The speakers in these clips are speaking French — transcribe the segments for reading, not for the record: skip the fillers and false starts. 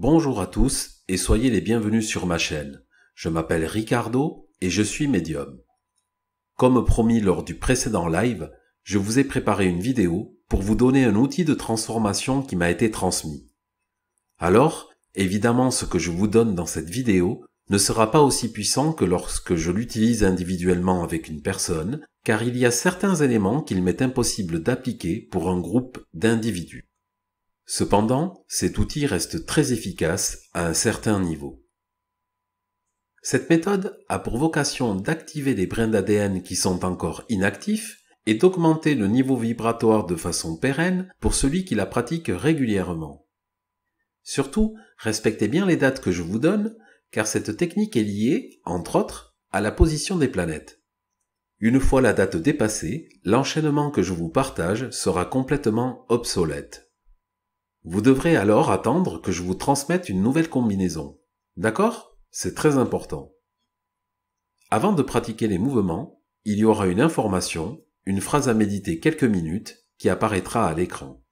Bonjour à tous et soyez les bienvenus sur ma chaîne. Je m'appelle Ricardo et je suis médium. Comme promis lors du précédent live, je vous ai préparé une vidéo pour vous donner un outil de transformation qui m'a été transmis. Alors, évidemment, ce que je vous donne dans cette vidéo ne sera pas aussi puissant que lorsque je l'utilise individuellement avec une personne, car il y a certains éléments qu'il m'est impossible d'appliquer pour un groupe d'individus. Cependant, cet outil reste très efficace à un certain niveau. Cette méthode a pour vocation d'activer les brins d'ADN qui sont encore inactifs et d'augmenter le niveau vibratoire de façon pérenne pour celui qui la pratique régulièrement. Surtout, respectez bien les dates que je vous donne, car cette technique est liée, entre autres, à la position des planètes. Une fois la date dépassée, l'enchaînement que je vous partage sera complètement obsolète. Vous devrez alors attendre que je vous transmette une nouvelle combinaison. D'accord ? C'est très important. Avant de pratiquer les mouvements, il y aura une information, une phrase à méditer quelques minutes, qui apparaîtra à l'écran.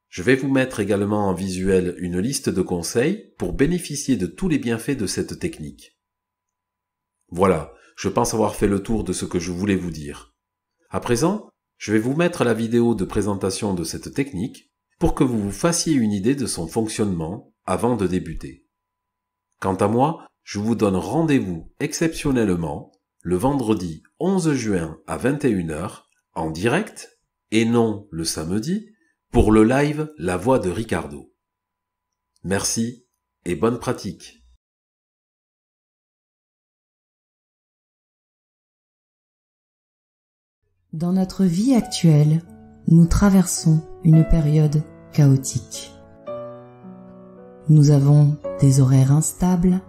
Je vais vous mettre également en visuel une liste de conseils pour bénéficier de tous les bienfaits de cette technique. Voilà, je pense avoir fait le tour de ce que je voulais vous dire. À présent, je vais vous mettre la vidéo de présentation de cette technique pour que vous vous fassiez une idée de son fonctionnement avant de débuter. Quant à moi, je vous donne rendez-vous exceptionnellement le vendredi 11 juin à 21 h en direct et non le samedi pour le live La Voix de Ricardo. Merci et bonne pratique. Dans notre vie actuelle, nous traversons une période chaotique. Nous avons des horaires instables.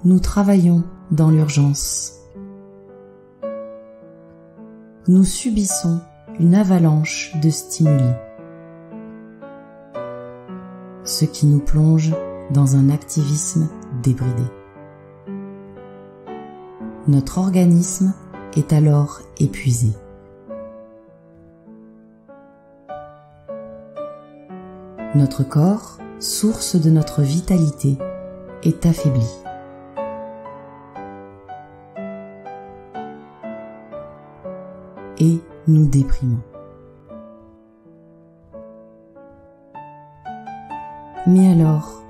Nous travaillons dans l'urgence. Nous subissons une avalanche de stimuli, ce qui nous plonge dans un activisme débridé. Notre organisme est alors épuisé. Notre corps, source de notre vitalité, est affaibli. Et nous déprimons. Mais alors,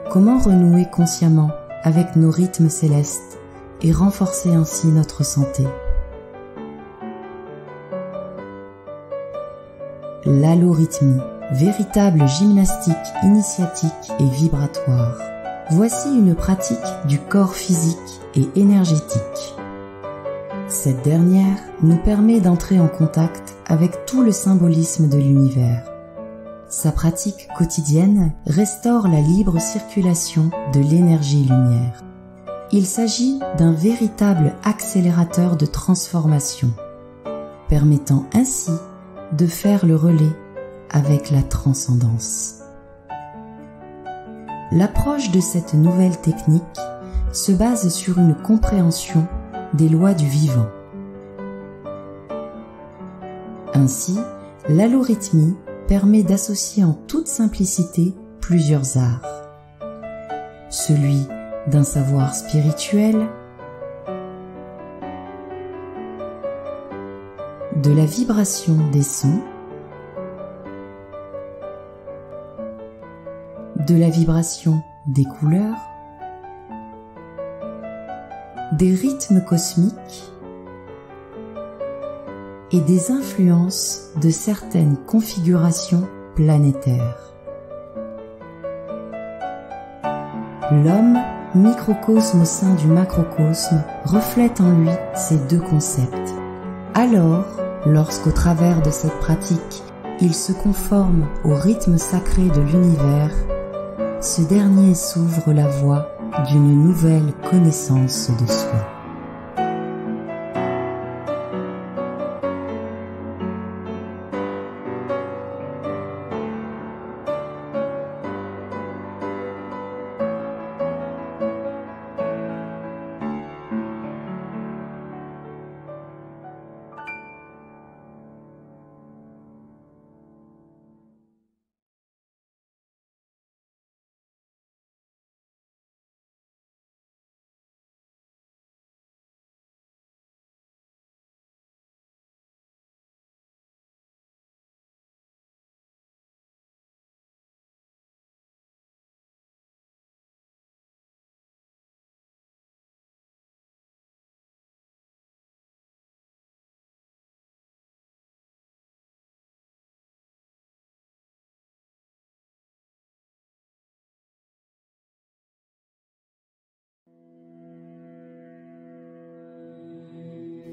comment renouer consciemment avec nos rythmes célestes et renforcer ainsi notre santé? L'allorythmie, véritable gymnastique initiatique et vibratoire. Voici une pratique du corps physique et énergétique. Cette dernière nous permet d'entrer en contact avec tout le symbolisme de l'univers. Sa pratique quotidienne restaure la libre circulation de l'énergie lumière. Il s'agit d'un véritable accélérateur de transformation, permettant ainsi de faire le relais avec la transcendance. L'approche de cette nouvelle technique se base sur une compréhension des lois du vivant. Ainsi, l'allorythmie permet d'associer en toute simplicité plusieurs arts. Celui d'un savoir spirituel, de la vibration des sons, de la vibration des couleurs, des rythmes cosmiques et des influences de certaines configurations planétaires. L'homme, microcosme au sein du macrocosme, reflète en lui ces deux concepts. Alors, lorsqu'au travers de cette pratique, il se conforme au rythme sacré de l'univers, ce dernier s'ouvre la voie d'une nouvelle connaissance de soi.